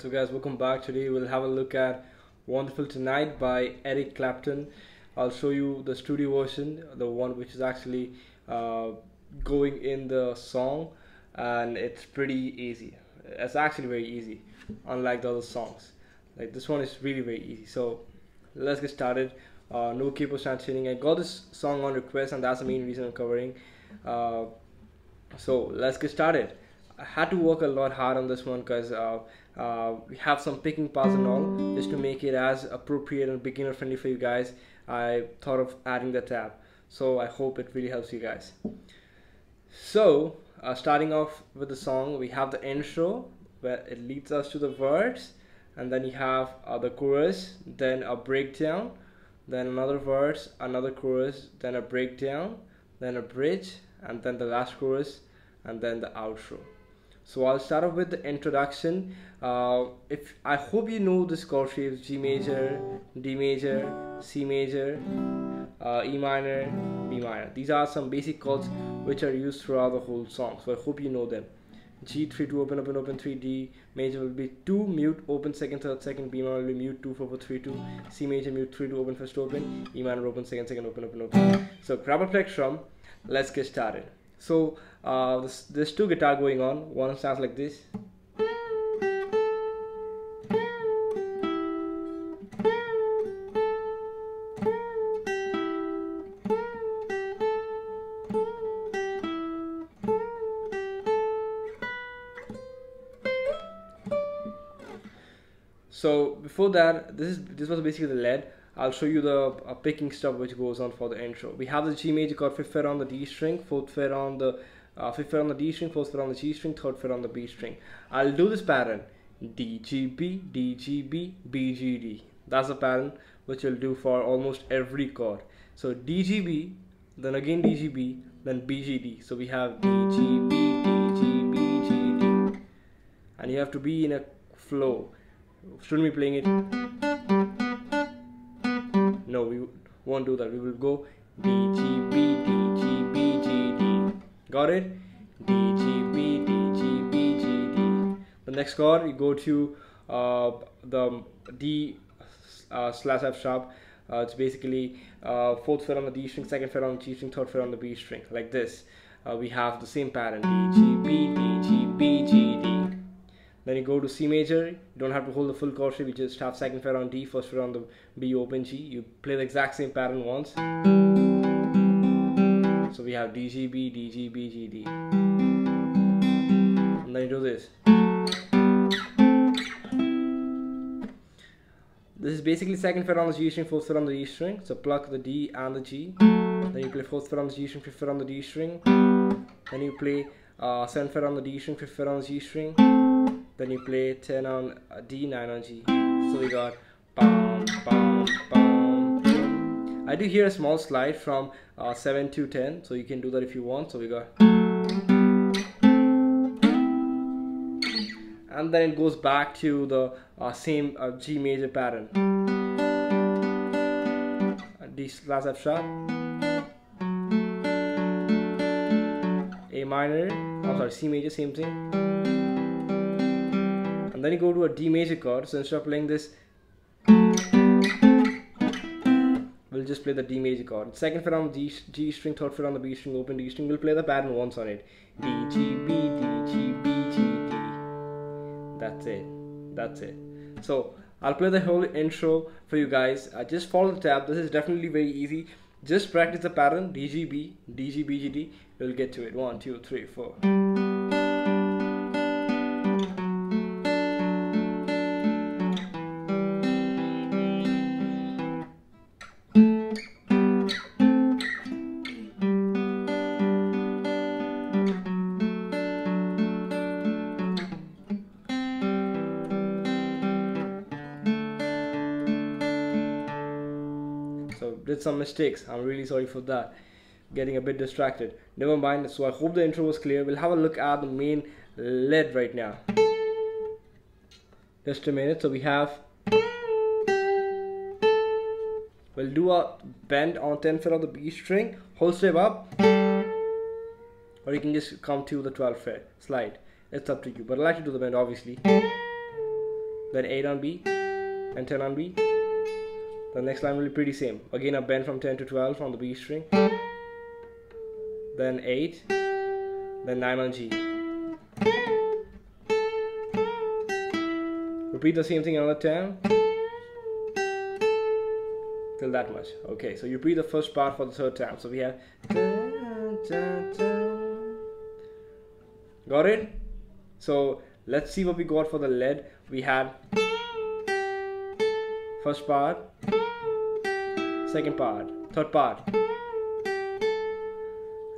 So guys, welcome back. Today we'll have a look at Wonderful Tonight by Eric Clapton. I'll show you the studio version, the one which is actually going in the song, and it's pretty easy. It's actually very easy, unlike the other songs. Like this one is really very easy. So let's get started. No keyboard stand tuning. I got this song on request, and that's the main reason I'm covering. So let's get started. I had to work a lot hard on this one because we have some picking parts and all, just to make it as appropriate and beginner friendly for you guys. I thought of adding the tab, so I hope it really helps you guys. So starting off with the song, we have the intro where it leads us to the verse, and then you have the chorus, then a breakdown, then another verse, another chorus, then a breakdown, then a bridge, and then the last chorus, and then the outro. So I'll start off with the introduction. If I hope you know this chord shapes: G major, D major, C major, E minor, B minor. These are some basic chords which are used throughout the whole song. So I hope you know them. G 3 2 open open open 3, D major will be 2 mute open second third second, B minor will be mute 2 4 4 3 2, C major mute 3 2 open first open, E minor open second second open open open. So grab a plectrum. Let's get started. So there's two guitar going on. One sounds like this. So before that, this was basically the lead. I'll show you the picking stuff which goes on for the intro. We have the G major chord, 5th fret on the D string, 4th fret on the 5th fret on the D string, 4th fret on the G string, 3rd fret on the B string. I'll do this pattern: D G B, D G B, B G D. That's the pattern which you'll do for almost every chord. So D G B, then again D G B, then B G D. So we have D G B, D G B, G D, and you have to be in a flow. Shouldn't be playing it. No, we won't do that. We will go D G B, D G B, G D. Got it? D G B, D G B, G D. The next chord, you go to the D slash F sharp. It's basically 4th fret on the D string, 2nd fret on the G string, 3rd fret on the B string, like this. We have the same pattern: D G B, D G B, G D. Then you go to C major. You don't have to hold the full chord shape. You just have 2nd fret on D, 1st fret on the B open G. You play the exact same pattern once. So we have D G B, D G B, G D. And then you do this. This is basically 2nd fret on the G string, 4th fret on the E string. So pluck the D and the G. Then you play 4th fret on the G string, 5th fret on the D string. Then you play 7th fret on the D string, 5th fret on the G string. Then you play 10 on D, 9 on G. So we got bam, bam, bam. I do hear a small slide from 7 to 10, so you can do that if you want. So we got, and then it goes back to the same G major pattern. D slash F sharp, A minor, I'm sorry, C major, same thing. Then you go to a D major chord. So instead of playing this, we'll just play the D major chord. 2nd fret on the G string, 3rd fret on the B string, open D string. We'll play the pattern once on it: D G B, D G B, G D. That's it. That's it. So I'll play the whole intro for you guys. Just follow the tab. This is definitely very easy. Just practice the pattern: D G B, D G B, G D. You'll get to it. 1 2 3 4. Did some mistakes. I'm really sorry for that. Getting a bit distracted. Never mind. So I hope the intro was clear. We'll have a look at the main lead right now. Just a minute. So we have, we'll do a bend on 10th fret of the B string, whole step up, or you can just come to the 12th fret, slide. It's up to you, but I like to do the bend obviously. then 8 on B, and 10 on B. The next line will be pretty same. Again a bend from 10 to 12 on the B string, then 8, then 9 on G. Repeat the same thing another time till that much. Okay, so you repeat the first part for the third time. So we have got it? So let's see what we got for the lead. We had first part, second part, third part,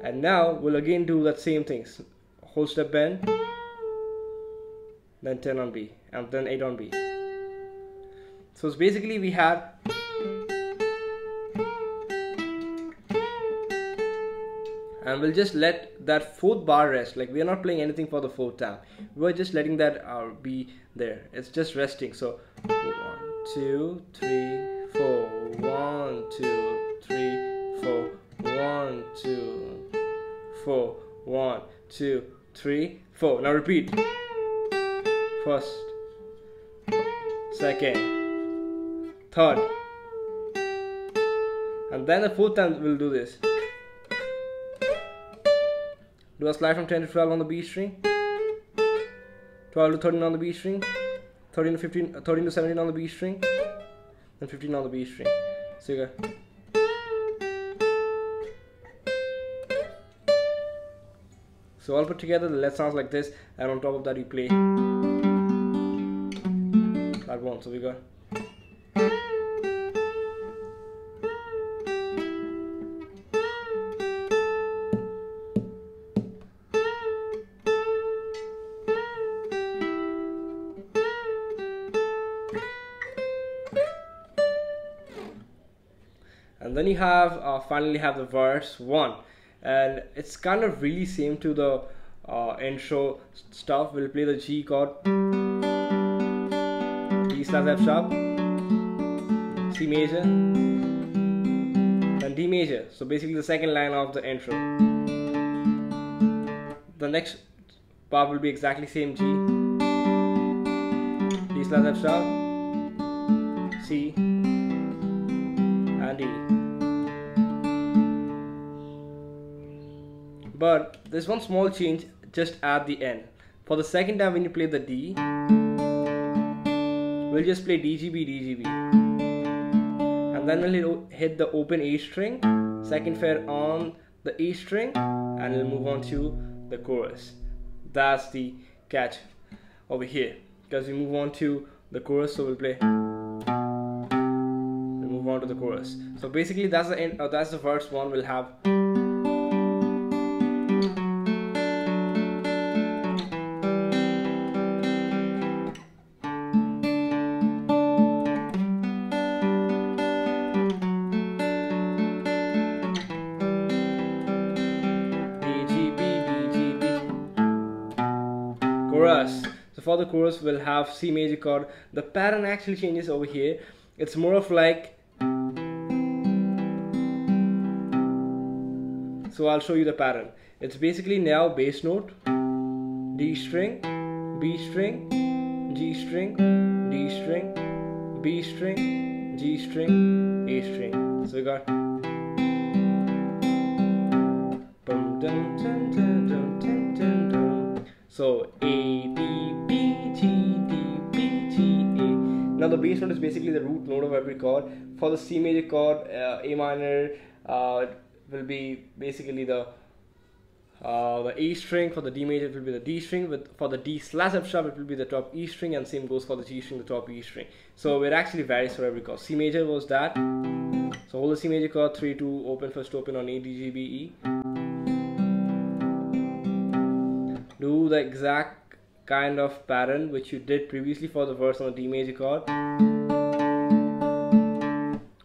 and now we'll again do that same things. Whole step bend, then 10 on B, and then 8 on B. So it's basically we had and we'll just let that fourth bar rest. Like we are not playing anything for the fourth time. We're just letting that be there. It's just resting. So 1, 2, 3, 4. 1, 2, 3, 4. 1, 2, 4. 1, 2, 3, 4. Now repeat. First, second, third, and then the fourth time we'll do this. Do a slide from 10 to 12 on the B string, 12 to 13 on the B string, 13 to 15, 13 to 17 on the B string, and 15 on the B string. So you go. So all put together the lead sounds like this, and on top of that you play that one. So we got. And then you have finally have the verse 1, and it's kind of really same to the intro stuff. We'll play the G chord, D slash F sharp, C major, then D major. So basically the second line of the intro. The next part will be exactly same: G, D slash F sharp, C, and D. But there's one small change just at the end. For the second time when you play the D, we'll just play DGB, DGB, and then we'll hit the open A string, second fret on the A string, and we'll move on to the chorus. That's the catch over here, because we move on to the chorus, so we'll play. We'll move on to the chorus. So basically that's the end. That's the verse 1. We'll have. Chorus. So for the chorus we'll have C major chord. The pattern actually changes over here. It's more of like, so I'll show you the pattern. It's basically now bass note, D string, B string, G string, D string, B string, G string, A string. So we got so A, B, B, G, D, B, G, A. Now the bass note is basically the root note of every chord. For the C major chord, A minor will be basically the A string. For the D major it will be the D string. For the D slash F sharp it will be the top E string, and same goes for the G string, the top E string. So it actually varies for every chord. C major was that. So hold the C major chord, 3-2 open, first open on A, D, G, B, E. Do the exact kind of pattern which you did previously for the verse on the D major chord.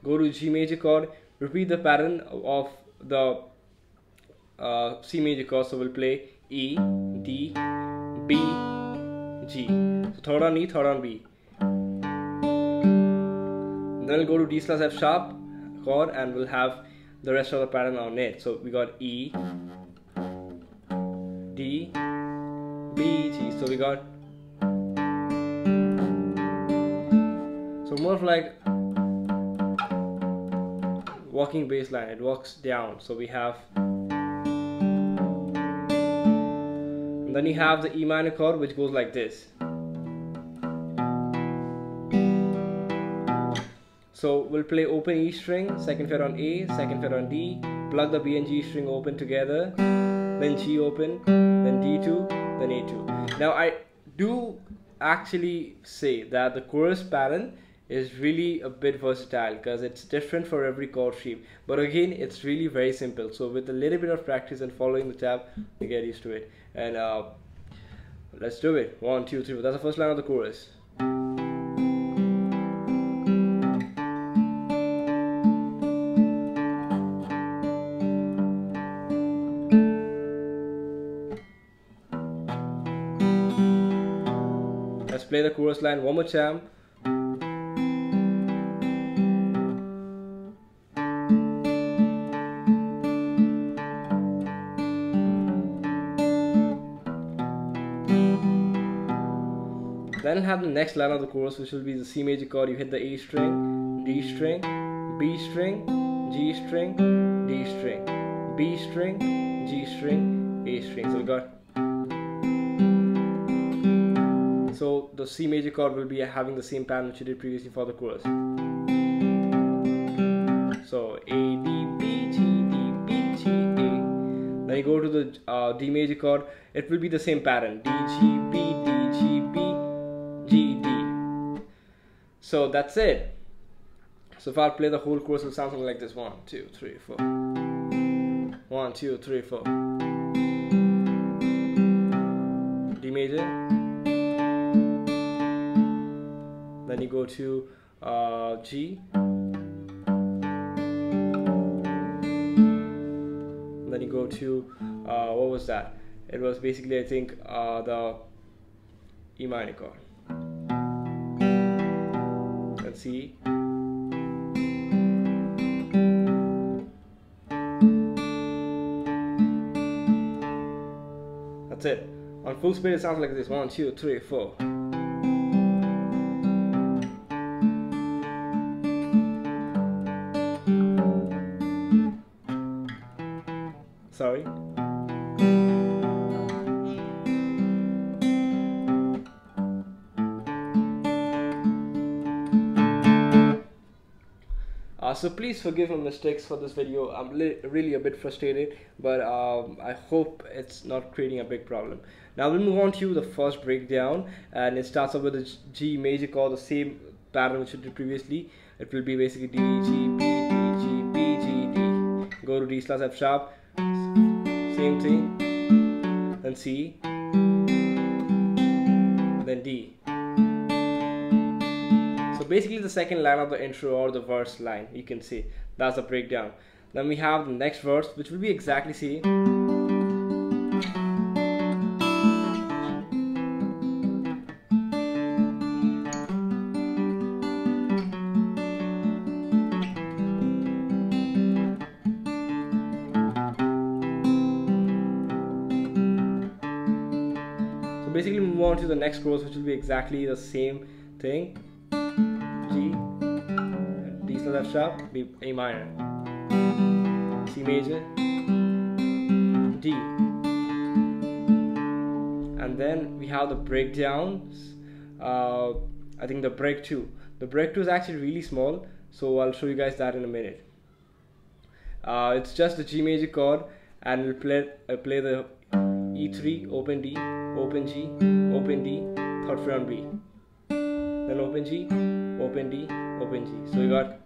Go to G major chord, repeat the pattern of the C major chord. So we'll play E, D, B, G. So third on E, third on B. Then we'll go to D slash F sharp chord, and we'll have the rest of the pattern on it. So we got E, D, B, G. So we got So more of like walking bass line, it walks down. So we have, and then you have the E minor chord which goes like this. So we'll play open E string, second fret on A, second fret on D, plug the B and G string open together, then G open, then D2, then A2. Now I do actually say that the chorus pattern is really a bit versatile because it's different for every chord shape, but again it's really very simple. So with a little bit of practice and following the tab, you get used to it. And let's do it. 1, 2, 3, 4. That's the first line of the chorus. Let's play the chorus line one more time. Then have the next line of the chorus, which will be the C major chord. You hit the A string, D string, B string, G string, D string, B string, G string, A string. So we got. So the C major chord will be having the same pattern which you did previously for the chorus. So A, D, B, G, D, B, G, A. Then you go to the D major chord. It will be the same pattern. D, G, B, D, G, B, G, D. So that's it. So if I play the whole chorus, it will sound something like this. 1, 2, 3, 4. 1, 2, 3, 4. D major. Then you go to G. Then you go to what was that? It was basically, I think, the E minor chord. And C. That's it. On full speed, it sounds like this. 1, 2, 3, 4. Sorry. So please forgive my mistakes for this video. I'm really a bit frustrated, but I hope it's not creating a big problem. Now we'll move on to the first breakdown, and it starts off with the G major chord, the same pattern which we did previously. It will be basically D, G, B, D, G, B, G, D. Go to D/F sharp, same thing, then C, then D. So basically the second line of the intro or the verse line, you can see that's the breakdown. Then we have the next verse, which will be exactly C. Basically move on to the next chorus, which will be exactly the same thing. G, D/F sharp, B, A minor, C major, D. And then we have the breakdowns. I think the break 2. The break 2 is actually really small, so I'll show you guys that in a minute. It's just the G major chord, and we'll play the E3, open D, open G, open D, third fret on B, then open G, open D, open G. So you got,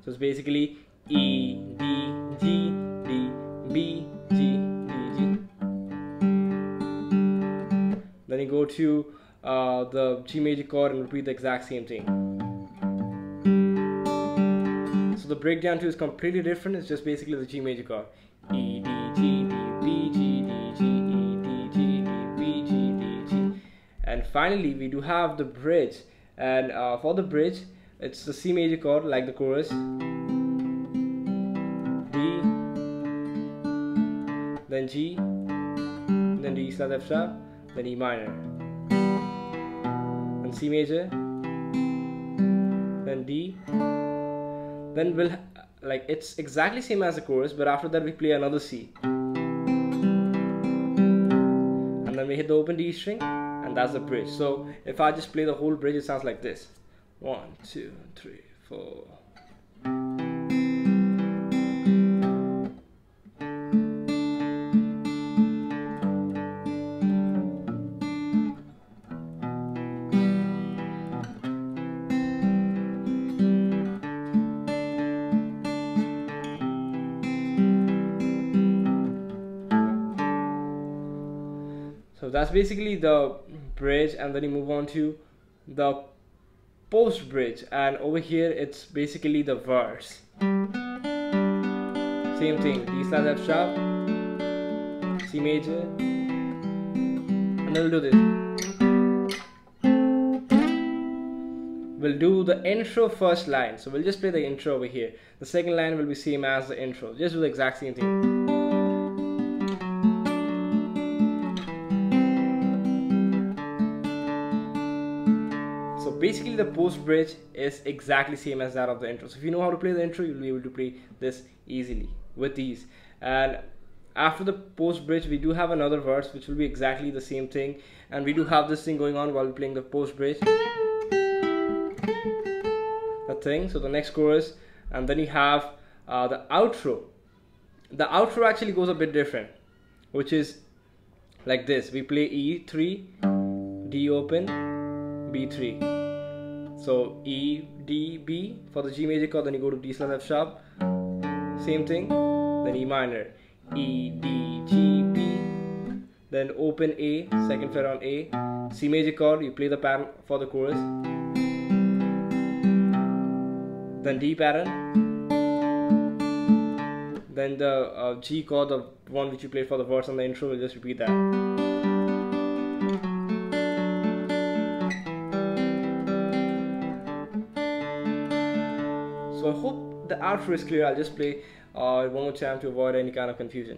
so it's basically E, D, G, D, B, G, D, G. Then you go to the G major chord and repeat the exact same thing. So the breakdown 2 is completely different. It's just basically the G major chord. E, D, G, D, B, G, D, G, E, D, G, D, B, G, D, G. And finally we do have the bridge, and for the bridge it's the C major chord like the chorus, D, then G, then D/F sharp, then E minor. then C major, then D, then we'll like it's exactly same as the chorus, but after that we play another C, and then we hit the open D string, and that's the bridge. So if I just play the whole bridge, it sounds like this: 1, 2, 3, 4. So that's basically the bridge, and then you move on to the post bridge, and over here it's basically the verse. Same thing, D slash F sharp, C major, and then we'll do this. We'll do the intro first line, so we'll just play the intro over here. The second line will be same as the intro, just do the exact same thing. Basically the post bridge is exactly same as that of the intro. So if you know how to play the intro, you'll be able to play this easily with ease. And after the post bridge, we do have another verse which will be exactly the same thing, and we do have this thing going on while we're playing the post bridge, that thing. So the next chorus, and then you have the outro. The outro actually goes a bit different, which is like this. We play E3, D open, B3. So E, D, B for the G major chord, then you go to D slash F sharp, same thing, then E minor, E, D, G, B, then open A, second fret on A, C major chord, you play the pattern for the chorus, then D pattern, then the G chord, the one which you played for the verse and the intro, we'll just repeat that. So I hope the outro is clear. I'll just play it one more time to avoid any kind of confusion.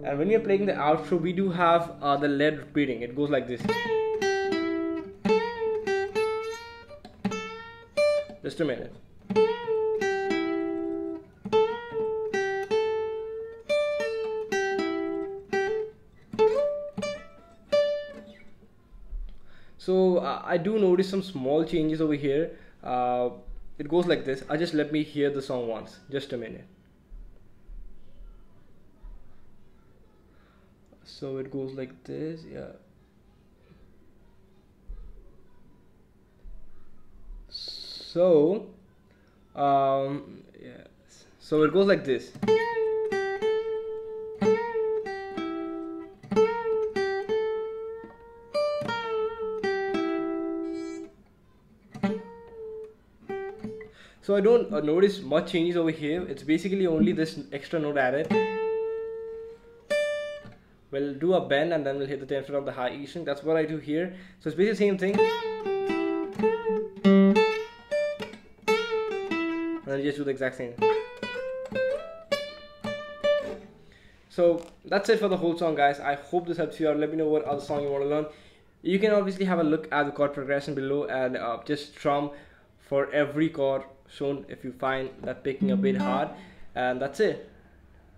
And when you're playing the outro, we do have the lead repeating. It goes like this. Just a minute. So I do notice some small changes over here. It goes like this. Just let me hear the song once. Just a minute. So it goes like this, yeah. So yeah, so it goes like this. So I don't notice much changes over here. It's basically only this extra note added. We'll do a bend and then we'll hit the 10th fret of the high E string. That's what I do here. So it's basically the same thing. And then just do the exact same. So that's it for the whole song, guys. I hope this helps you out. Let me know what other song you want to learn. You can obviously have a look at the chord progression below and just strum for every chord shown if you find that picking a bit hard. And that's it.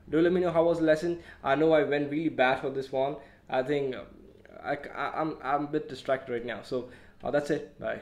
Do let me know how was the lesson. I know I went really bad for this one. I think I'm a bit distracted right now. So that's it. Bye.